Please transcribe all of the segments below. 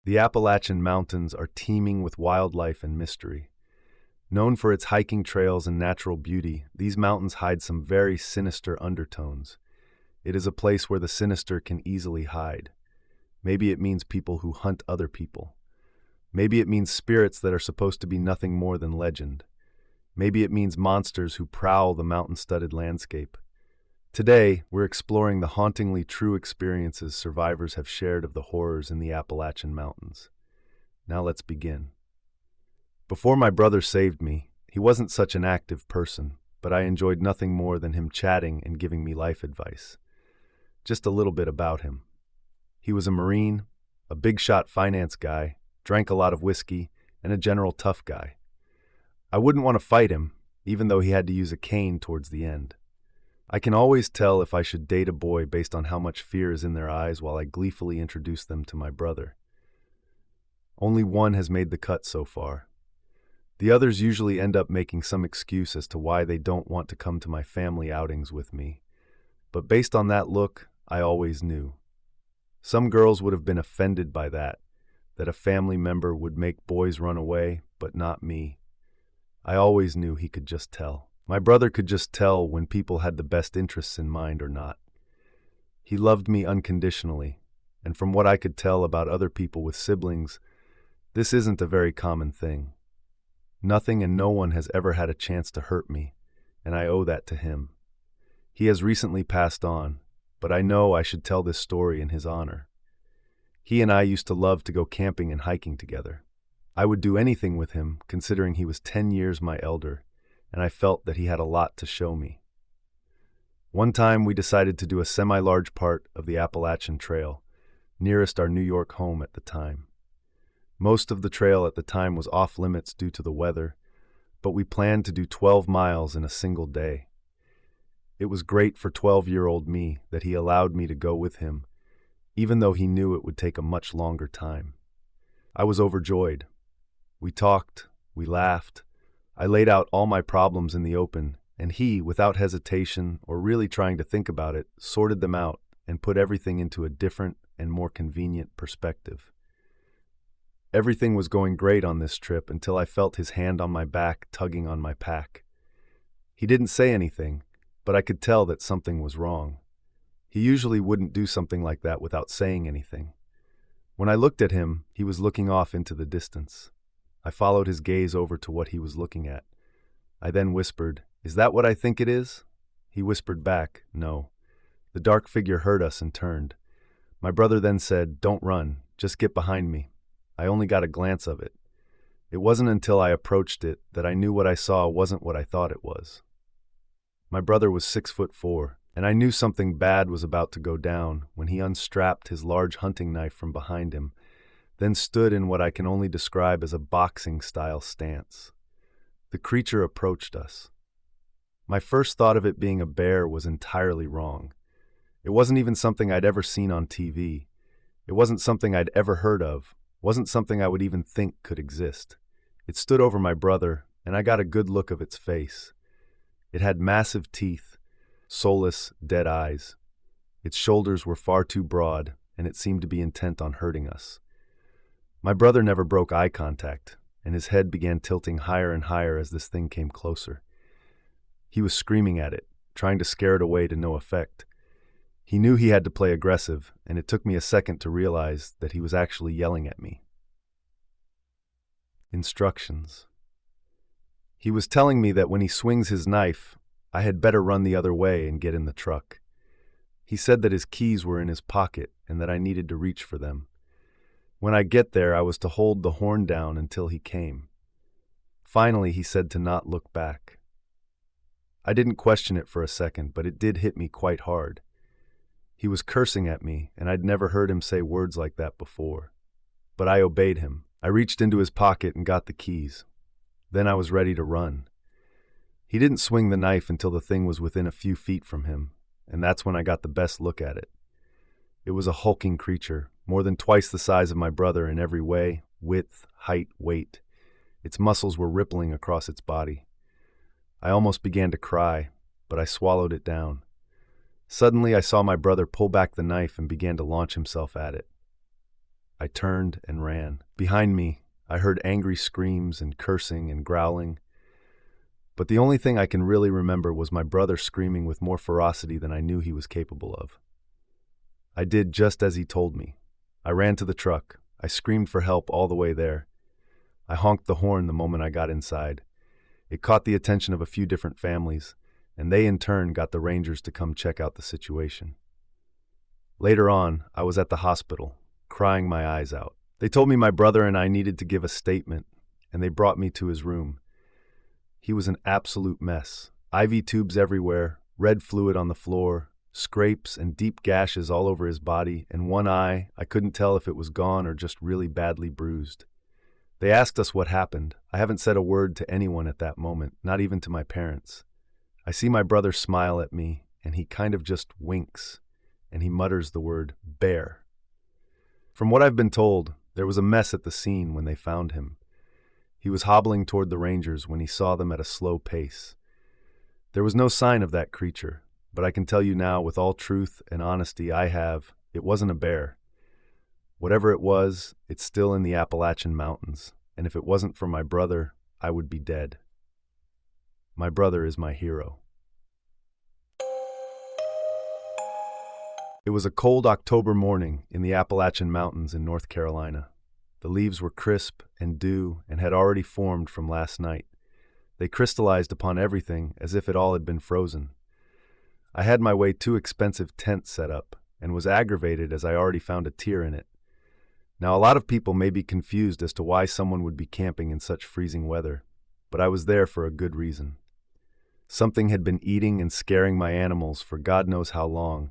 The Appalachian Mountains are teeming with wildlife and mystery. Known for its hiking trails and natural beauty, these mountains hide some very sinister undertones. It is a place where the sinister can easily hide. Maybe it means people who hunt other people. Maybe it means spirits that are supposed to be nothing more than legend. Maybe it means monsters who prowl the mountain-studded landscape. Today, we're exploring the hauntingly true experiences survivors have shared of the horrors in the Appalachian Mountains. Now let's begin. Before my brother saved me, he wasn't such an active person, but I enjoyed nothing more than him chatting and giving me life advice. Just a little bit about him. He was a Marine, a big-shot finance guy, drank a lot of whiskey, and a general tough guy. I wouldn't want to fight him, even though he had to use a cane towards the end. I can always tell if I should date a boy based on how much fear is in their eyes while I gleefully introduce them to my brother. Only one has made the cut so far. The others usually end up making some excuse as to why they don't want to come to my family outings with me. But based on that look, I always knew. Some girls would have been offended by that a family member would make boys run away, but not me. I always knew he could just tell. My brother could just tell when people had the best interests in mind or not. He loved me unconditionally, and from what I could tell about other people with siblings, this isn't a very common thing. Nothing and no one has ever had a chance to hurt me, and I owe that to him. He has recently passed on, but I know I should tell this story in his honor. He and I used to love to go camping and hiking together. I would do anything with him, considering he was 10 years my elder, and I felt that he had a lot to show me. One time we decided to do a semi-large part of the Appalachian Trail, nearest our New York home at the time. Most of the trail at the time was off-limits due to the weather, but we planned to do 12 miles in a single day. It was great for 12-year-old me that he allowed me to go with him, even though he knew it would take a much longer time. I was overjoyed. We talked, we laughed. I laid out all my problems in the open, and he, without hesitation or really trying to think about it, sorted them out and put everything into a different and more convenient perspective. Everything was going great on this trip until I felt his hand on my back tugging on my pack. He didn't say anything, but I could tell that something was wrong. He usually wouldn't do something like that without saying anything. When I looked at him, he was looking off into the distance. I followed his gaze over to what he was looking at. I then whispered, "Is that what I think it is?" He whispered back, "No." The dark figure heard us and turned. My brother then said, "Don't run, just get behind me." I only got a glance of it. It wasn't until I approached it that I knew what I saw wasn't what I thought it was. My brother was 6'4", and I knew something bad was about to go down when he unstrapped his large hunting knife from behind him, then stood in what I can only describe as a boxing-style stance. The creature approached us. My first thought of it being a bear was entirely wrong. It wasn't even something I'd ever seen on TV. It wasn't something I'd ever heard of, wasn't something I would even think could exist. It stood over my brother, and I got a good look of its face. It had massive teeth, soulless, dead eyes. Its shoulders were far too broad, and it seemed to be intent on hurting us. My brother never broke eye contact, and his head began tilting higher and higher as this thing came closer. He was screaming at it, trying to scare it away to no effect. He knew he had to play aggressive, and it took me a second to realize that he was actually yelling at me. Instructions. He was telling me that when he swings his knife, I had better run the other way and get in the truck. He said that his keys were in his pocket and that I needed to reach for them. When I get there, I was to hold the horn down until he came. Finally, he said to not look back. I didn't question it for a second, but it did hit me quite hard. He was cursing at me, and I'd never heard him say words like that before. But I obeyed him. I reached into his pocket and got the keys. Then I was ready to run. He didn't swing the knife until the thing was within a few feet from him, and that's when I got the best look at it. It was a hulking creature, more than twice the size of my brother in every way, width, height, weight. Its muscles were rippling across its body. I almost began to cry, but I swallowed it down. Suddenly I saw my brother pull back the knife and began to launch himself at it. I turned and ran. Behind me, I heard angry screams and cursing and growling. But the only thing I can really remember was my brother screaming with more ferocity than I knew he was capable of. I did just as he told me. I ran to the truck. I screamed for help all the way there. I honked the horn the moment I got inside. It caught the attention of a few different families, and they in turn got the rangers to come check out the situation. Later on, I was at the hospital, crying my eyes out. They told me my brother and I needed to give a statement, and they brought me to his room. He was an absolute mess. IV tubes everywhere, red fluid on the floor, scrapes and deep gashes all over his body, and one eye, I couldn't tell if it was gone or just really badly bruised. They asked us what happened. I haven't said a word to anyone at that moment, not even to my parents. I see my brother smile at me, and he kind of just winks, and he mutters the word bear. From what I've been told, there was a mess at the scene when they found him. He was hobbling toward the rangers when he saw them at a slow pace. There was no sign of that creature, but I can tell you now with all truth and honesty it wasn't a bear. Whatever it was, it's still in the Appalachian mountains, and if it wasn't for my brother, I would be dead. My brother is my hero. It was a cold October morning in the Appalachian Mountains in North Carolina. The leaves were crisp and dew and had already formed from last night. They crystallized upon everything as if it all had been frozen. I had my way too expensive tent set up and was aggravated as I already found a tear in it. Now, a lot of people may be confused as to why someone would be camping in such freezing weather, but I was there for a good reason. Something had been eating and scaring my animals for God knows how long,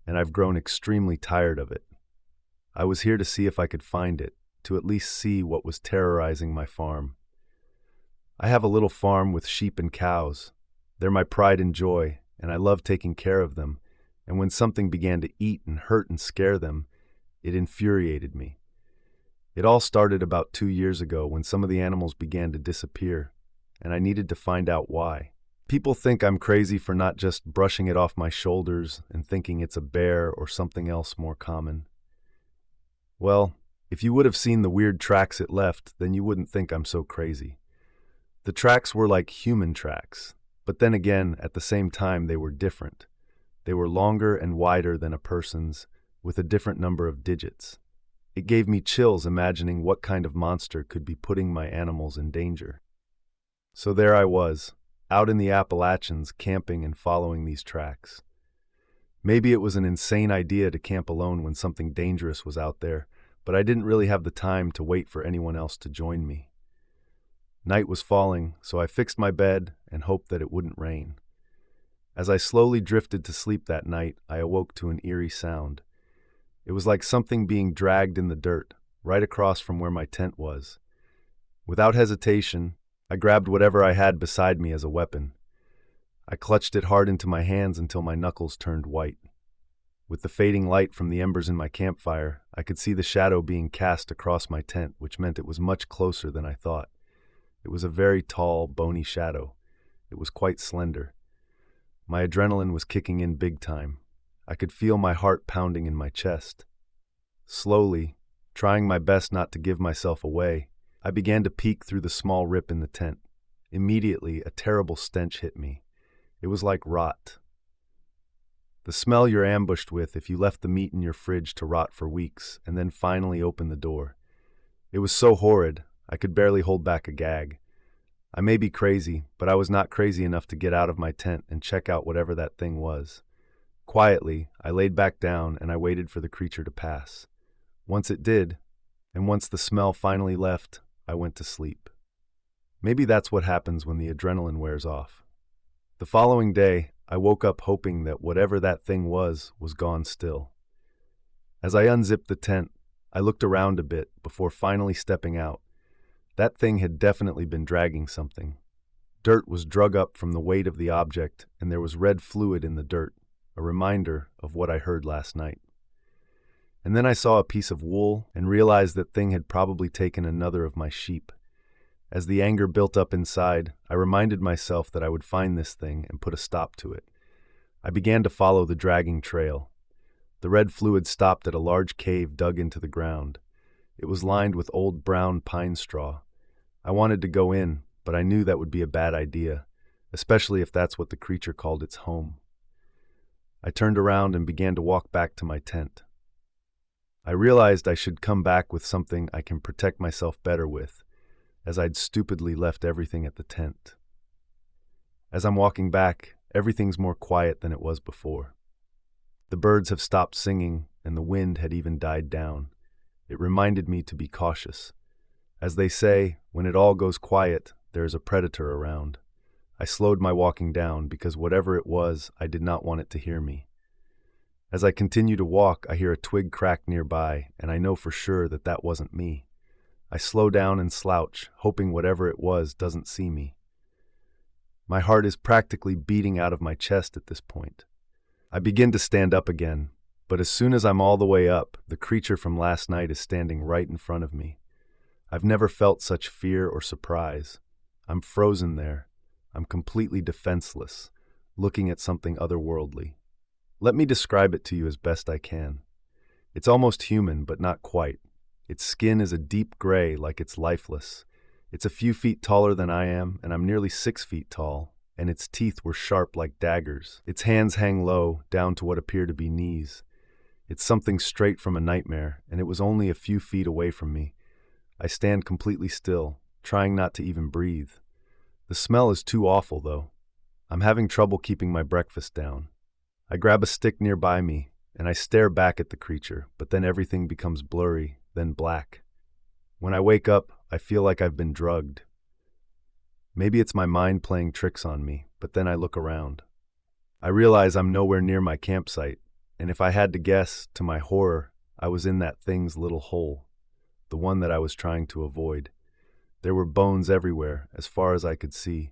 and I've grown extremely tired of it. I was here to see if I could find it, to at least see what was terrorizing my farm. I have a little farm with sheep and cows. They're my pride and joy, and I love taking care of them, and when something began to eat and hurt and scare them, it infuriated me. It all started about 2 years ago when some of the animals began to disappear, and I needed to find out why. People think I'm crazy for not just brushing it off my shoulders and thinking it's a bear or something else more common. Well, if you would have seen the weird tracks it left, then you wouldn't think I'm so crazy. The tracks were like human tracks, but then again, at the same time, they were different. They were longer and wider than a person's, with a different number of digits. It gave me chills imagining what kind of monster could be putting my animals in danger. So there I was, out in the Appalachians, camping and following these tracks. Maybe it was an insane idea to camp alone when something dangerous was out there, but I didn't really have the time to wait for anyone else to join me. Night was falling, so I fixed my bed and hoped that it wouldn't rain. As I slowly drifted to sleep that night, I awoke to an eerie sound. It was like something being dragged in the dirt, right across from where my tent was. Without hesitation, I grabbed whatever I had beside me as a weapon. I clutched it hard into my hands until my knuckles turned white. With the fading light from the embers in my campfire, I could see the shadow being cast across my tent, which meant it was much closer than I thought. It was a very tall, bony shadow. It was quite slender. My adrenaline was kicking in big time. I could feel my heart pounding in my chest. Slowly, trying my best not to give myself away, I began to peek through the small rip in the tent. Immediately, a terrible stench hit me. It was like rot. The smell you're ambushed with if you left the meat in your fridge to rot for weeks and then finally opened the door. It was so horrid, I could barely hold back a gag. I may be crazy, but I was not crazy enough to get out of my tent and check out whatever that thing was. Quietly, I laid back down and I waited for the creature to pass. Once it did, and once the smell finally left, I went to sleep. Maybe that's what happens when the adrenaline wears off. The following day, I woke up hoping that whatever that thing was gone still. As I unzipped the tent, I looked around a bit before finally stepping out. That thing had definitely been dragging something. Dirt was drug up from the weight of the object, and there was red fluid in the dirt, a reminder of what I heard last night. And then I saw a piece of wool and realized that thing had probably taken another of my sheep. As the anger built up inside, I reminded myself that I would find this thing and put a stop to it. I began to follow the dragging trail. The red fluid stopped at a large cave dug into the ground. It was lined with old brown pine straw. I wanted to go in, but I knew that would be a bad idea, especially if that's what the creature called its home. I turned around and began to walk back to my tent. I realized I should come back with something I can protect myself better with, as I'd stupidly left everything at the tent. As I'm walking back, everything's more quiet than it was before. The birds have stopped singing, and the wind had even died down. It reminded me to be cautious. As they say, when it all goes quiet, there is a predator around. I slowed my walking down because whatever it was, I did not want it to hear me. As I continue to walk, I hear a twig crack nearby, and I know for sure that that wasn't me. I slow down and slouch, hoping whatever it was doesn't see me. My heart is practically beating out of my chest at this point. I begin to stand up again, but as soon as I'm all the way up, the creature from last night is standing right in front of me. I've never felt such fear or surprise. I'm frozen there. I'm completely defenseless, looking at something otherworldly. Let me describe it to you as best I can. It's almost human, but not quite. Its skin is a deep gray, like it's lifeless. It's a few feet taller than I am, and I'm nearly 6 feet tall, and its teeth were sharp like daggers. Its hands hang low, down to what appear to be knees. It's something straight from a nightmare, and it was only a few feet away from me. I stand completely still, trying not to even breathe. The smell is too awful, though. I'm having trouble keeping my breakfast down. I grab a stick nearby me, and I stare back at the creature, but then everything becomes blurry, then black. When I wake up, I feel like I've been drugged. Maybe it's my mind playing tricks on me, but then I look around. I realize I'm nowhere near my campsite, and if I had to guess, to my horror, I was in that thing's little hole, the one that I was trying to avoid. There were bones everywhere, as far as I could see.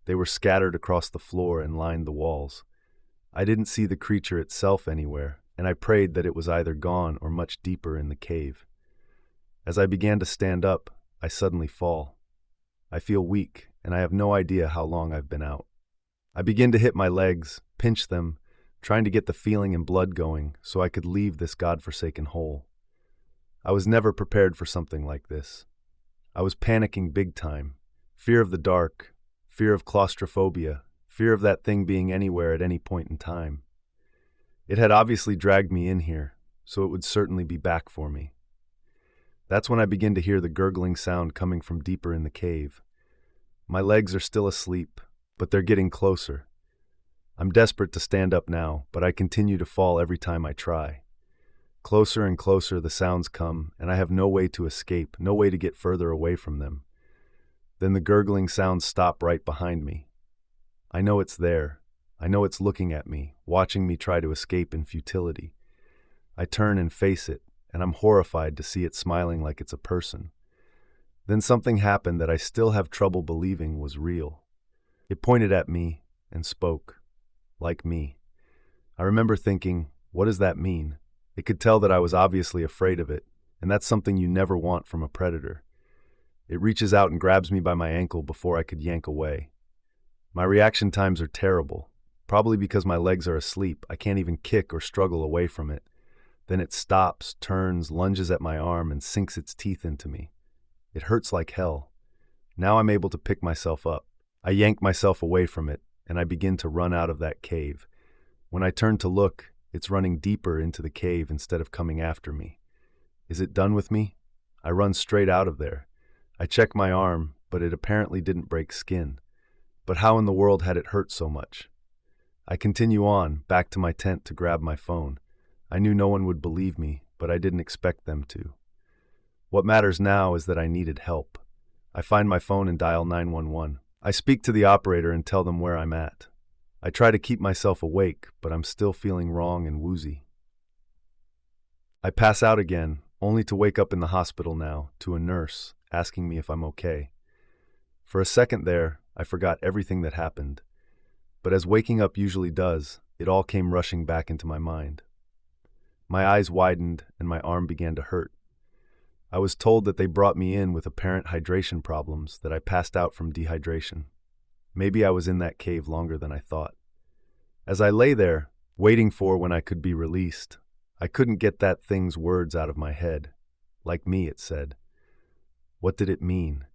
They were scattered across the floor and lined the walls. I didn't see the creature itself anywhere, and I prayed that it was either gone or much deeper in the cave. As I began to stand up, I suddenly fall. I feel weak, and I have no idea how long I've been out. I begin to hit my legs, pinch them, trying to get the feeling and blood going so I could leave this godforsaken hole. I was never prepared for something like this. I was panicking big time. Fear of the dark, fear of claustrophobia, fear of that thing being anywhere at any point in time. It had obviously dragged me in here, so it would certainly be back for me. That's when I begin to hear the gurgling sound coming from deeper in the cave. My legs are still asleep, but they're getting closer. I'm desperate to stand up now, but I continue to fall every time I try. Closer and closer the sounds come, and I have no way to escape, no way to get further away from them. Then the gurgling sounds stop right behind me. I know it's there. I know it's looking at me, watching me try to escape in futility. I turn and face it, and I'm horrified to see it smiling like it's a person. Then something happened that I still have trouble believing was real. It pointed at me and spoke, like me. I remember thinking, what does that mean? It could tell that I was obviously afraid of it, and that's something you never want from a predator. It reaches out and grabs me by my ankle before I could yank away. My reaction times are terrible. Probably because my legs are asleep, I can't even kick or struggle away from it. Then it stops, turns, lunges at my arm, and sinks its teeth into me. It hurts like hell. Now I'm able to pick myself up. I yank myself away from it, and I begin to run out of that cave. When I turn to look, it's running deeper into the cave instead of coming after me. Is it done with me? I run straight out of there. I check my arm, but it apparently didn't break skin. But how in the world had it hurt so much? I continue on, back to my tent to grab my phone. I knew no one would believe me, but I didn't expect them to. What matters now is that I needed help. I find my phone and dial 911. I speak to the operator and tell them where I'm at. I try to keep myself awake, but I'm still feeling wrong and woozy. I pass out again, only to wake up in the hospital now, to a nurse, asking me if I'm okay. For a second there, I forgot everything that happened. But as waking up usually does, it all came rushing back into my mind. My eyes widened and my arm began to hurt. I was told that they brought me in with apparent hydration problems, that I passed out from dehydration. Maybe I was in that cave longer than I thought. As I lay there, waiting for when I could be released, I couldn't get that thing's words out of my head. Like me, it said. What did it mean?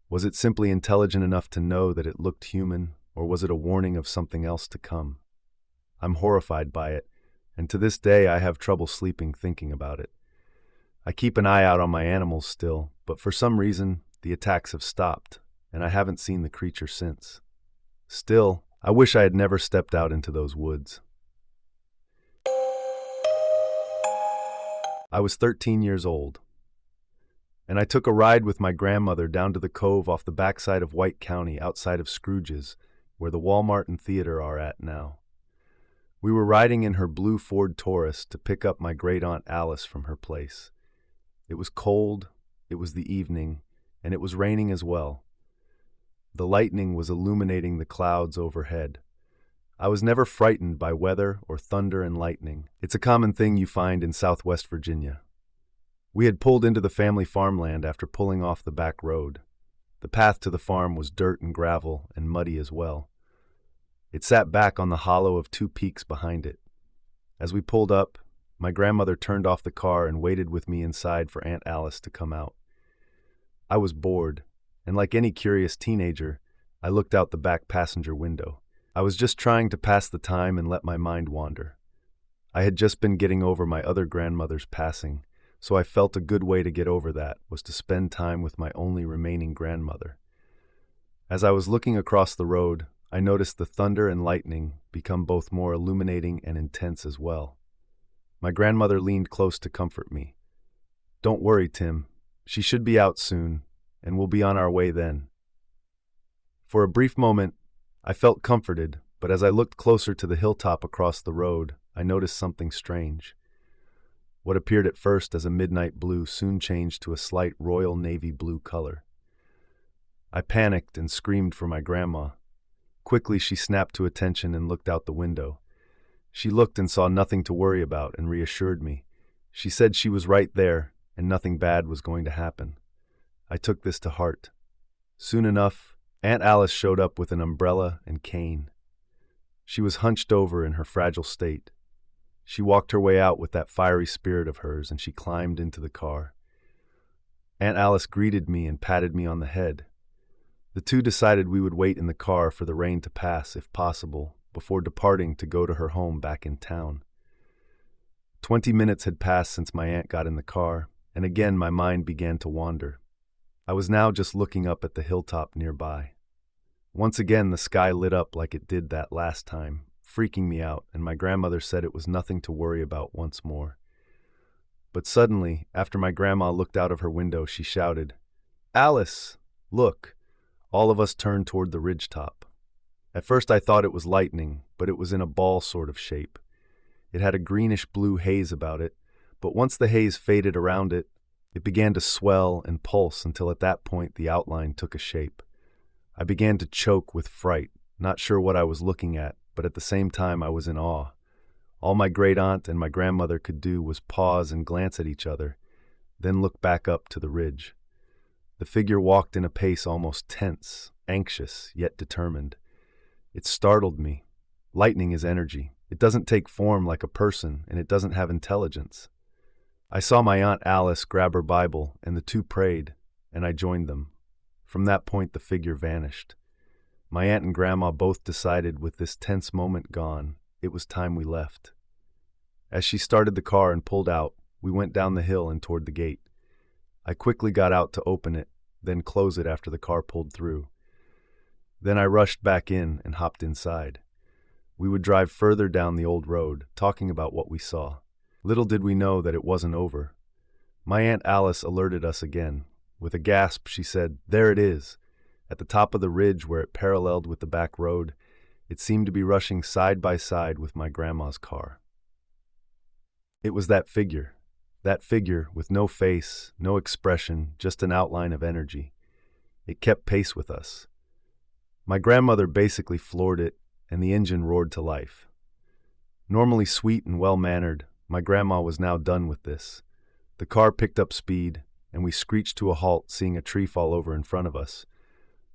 Was it simply intelligent enough to know that it looked human, or was it a warning of something else to come? I'm horrified by it, and to this day I have trouble sleeping thinking about it. I keep an eye out on my animals still, but for some reason, the attacks have stopped, and I haven't seen the creature since. Still, I wish I had never stepped out into those woods. I was 13 years old, and I took a ride with my grandmother down to the cove off the backside of White County outside of Scrooge's, where the Walmart and theater are at now. We were riding in her blue Ford Taurus to pick up my great-aunt Alice from her place. It was cold, it was the evening, and it was raining as well. The lightning was illuminating the clouds overhead. I was never frightened by weather or thunder and lightning. It's a common thing you find in Southwest Virginia. We had pulled into the family farmland after pulling off the back road. The path to the farm was dirt and gravel and muddy as well. It sat back on the hollow of two peaks behind it. As we pulled up, my grandmother turned off the car and waited with me inside for Aunt Alice to come out. I was bored, and like any curious teenager, I looked out the back passenger window. I was just trying to pass the time and let my mind wander. I had just been getting over my other grandmother's passing, so I felt a good way to get over that was to spend time with my only remaining grandmother. As I was looking across the road, I noticed the thunder and lightning become both more illuminating and intense as well. My grandmother leaned close to comfort me. "Don't worry, Tim. She should be out soon, and we'll be on our way then." For a brief moment, I felt comforted, but as I looked closer to the hilltop across the road, I noticed something strange. What appeared at first as a midnight blue soon changed to a slight royal navy blue color. I panicked and screamed for my grandma. Quickly, she snapped to attention and looked out the window. She looked and saw nothing to worry about and reassured me. She said she was right there and nothing bad was going to happen. I took this to heart. Soon enough, Aunt Alice showed up with an umbrella and cane. She was hunched over in her fragile state. She walked her way out with that fiery spirit of hers, and she climbed into the car. Aunt Alice greeted me and patted me on the head. The two decided we would wait in the car for the rain to pass, if possible, before departing to go to her home back in town. 20 minutes had passed since my aunt got in the car, and again my mind began to wander. I was now just looking up at the hilltop nearby. Once again the sky lit up like it did that last time, freaking me out, and my grandmother said it was nothing to worry about once more. But suddenly, after my grandma looked out of her window, she shouted, "Alice, look!" All of us turned toward the ridgetop. At first I thought it was lightning, but it was in a ball sort of shape. It had a greenish-blue haze about it, but once the haze faded around it, it began to swell and pulse until at that point the outline took a shape. I began to choke with fright, not sure what I was looking at, but at the same time I was in awe. All my great-aunt and my grandmother could do was pause and glance at each other, then look back up to the ridge. The figure walked in a pace almost tense, anxious, yet determined. It startled me. Lightning is energy. It doesn't take form like a person, and it doesn't have intelligence. I saw my Aunt Alice grab her Bible, and the two prayed, and I joined them. From that point, the figure vanished. My aunt and grandma both decided with this tense moment gone, it was time we left. As she started the car and pulled out, we went down the hill and toward the gate. I quickly got out to open it, then close it after the car pulled through. Then I rushed back in and hopped inside. We would drive further down the old road, talking about what we saw. Little did we know that it wasn't over. My Aunt Alice alerted us again. With a gasp, she said, "There it is." At the top of the ridge where it paralleled with the back road, it seemed to be rushing side by side with my grandma's car. It was that figure with no face, no expression, just an outline of energy. It kept pace with us. My grandmother basically floored it, and the engine roared to life. Normally sweet and well-mannered, my grandma was now done with this. The car picked up speed, and we screeched to a halt, seeing a tree fall over in front of us.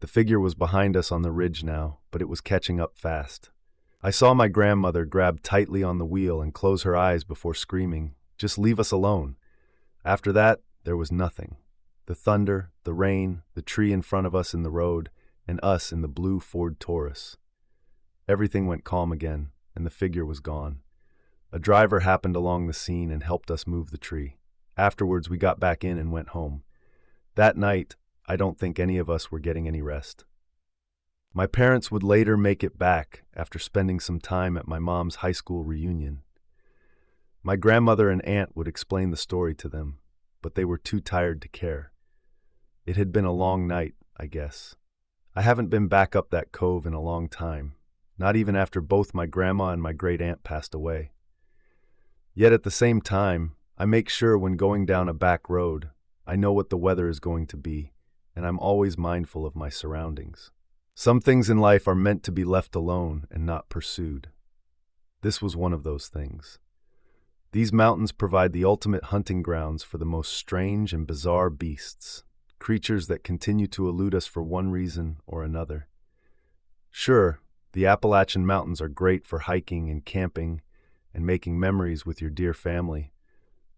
The figure was behind us on the ridge now, but it was catching up fast. I saw my grandmother grab tightly on the wheel and close her eyes before screaming, "Just leave us alone." After that, there was nothing. The thunder, the rain, the tree in front of us in the road, and us in the blue Ford Taurus. Everything went calm again, and the figure was gone. A driver happened along the scene and helped us move the tree. Afterwards, we got back in and went home. That night, I don't think any of us were getting any rest. My parents would later make it back after spending some time at my mom's high school reunion. My grandmother and aunt would explain the story to them, but they were too tired to care. It had been a long night, I guess. I haven't been back up that cove in a long time, not even after both my grandma and my great-aunt passed away. Yet at the same time, I make sure when going down a back road, I know what the weather is going to be, and I'm always mindful of my surroundings. Some things in life are meant to be left alone and not pursued. This was one of those things. These mountains provide the ultimate hunting grounds for the most strange and bizarre beasts, creatures that continue to elude us for one reason or another. Sure, the Appalachian Mountains are great for hiking and camping and making memories with your dear family.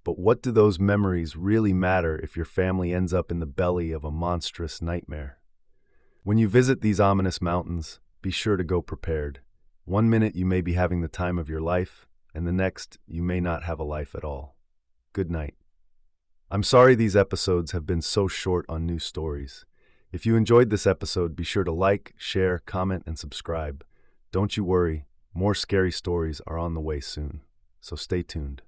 But what do those memories really matter if your family ends up in the belly of a monstrous nightmare? When you visit these ominous mountains, be sure to go prepared. One minute you may be having the time of your life, and the next you may not have a life at all. Good night. I'm sorry these episodes have been so short on new stories. If you enjoyed this episode, be sure to like, share, comment, and subscribe. Don't you worry, more scary stories are on the way soon, so stay tuned.